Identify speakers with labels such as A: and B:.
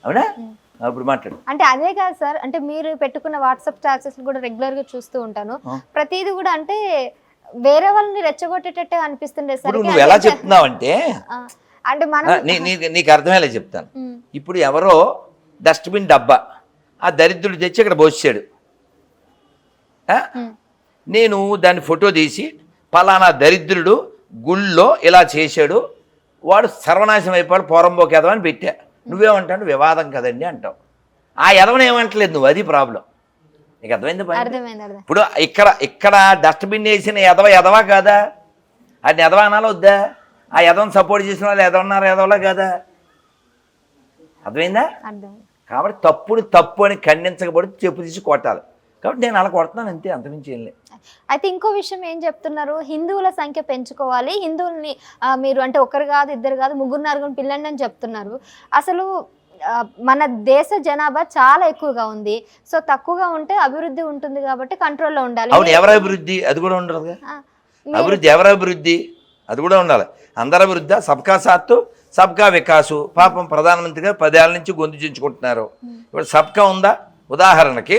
A: అవునా? ఇప్పుడు మాట్లాడు.
B: అంటే అదే కాదు సార్, అంటే మీరు పెట్టుకున్న వాట్సాప్ స్టాటస్ కూడా రెగ్యులర్ గా చూస్తూ ఉంటాను. ప్రతిదీ కూడా అంటే వేరే వాళ్ళని రెచ్చగొట్టేటట్టే అనిపిస్తుండే సార్.
A: నువ్వు ఎలా చెప్తున్నావు అంటే
B: అంటే మనం
A: నీకు అర్థమయ్యేలా చెప్తాను. ఇప్పుడు ఎవరో డస్ట్బిన్ డబ్బా ఆ దరిద్రుడు తెచ్చి ఇక్కడ పోసాడు. నేను దాన్ని ఫోటో తీసి పలానా దరిద్రుడు గుళ్ళో ఇలా చేశాడు, వాడు సర్వనాశనం అయిపోయాడు, పోరంబోకి ఎదవని పెట్టా. నువ్వేమంటావు? వివాదం కదండి అంటావు. ఆ ఎదవని ఏమంటలేదు నువ్వు, అది ప్రాబ్లం. నీకు అర్థమైంది? ఇప్పుడు ఇక్కడ డస్ట్బిన్ వేసిన ఎదవా కాదా? అది ఎదవ అనాలో వద్దా? ఆ ఎదవని సపోర్ట్ చేసిన వాళ్ళు ఎదవన్నారు ఎదవలా కాదా? అర్థమైందా? కాబట్టి తప్పు అని ఖండించకపోతే చెప్పు తీసి కొట్టాలి. కాబట్టి నేను అలా కొడుతున్నాను అంతే, అంతమించి ఏం లేదు.
B: అయితే ఇంకో విషయం ఏం చెప్తున్నారు, హిందువుల సంఖ్య పెంచుకోవాలి, హిందువుల్ని మీరు అంటే ఒకరు కాదు ఇద్దరు కాదు 3-4 పిల్లండి అని చెప్తున్నారు. అసలు మన దేశ జనాభా చాలా ఎక్కువగా ఉంది. సో తక్కువగా ఉంటే అభివృద్ధి ఉంటుంది కాబట్టి కంట్రోల్లో ఉండాలి.
A: అవును, ఎవరి అభివృద్ధి? అది కూడా ఉండదు. అభివృద్ధి ఎవరి అభివృద్ధి? అది కూడా ఉండాలి. అందరి అభివృద్ధి సబ్కా సాత్ సబ్కా వికాసు. పాపం ప్రధానమంత్రిగా 10 ఏళ్ళ నుంచి గొంతు చించుకుంటున్నారు. ఇప్పుడు సబ్కా ఉందా? ఉదాహరణకి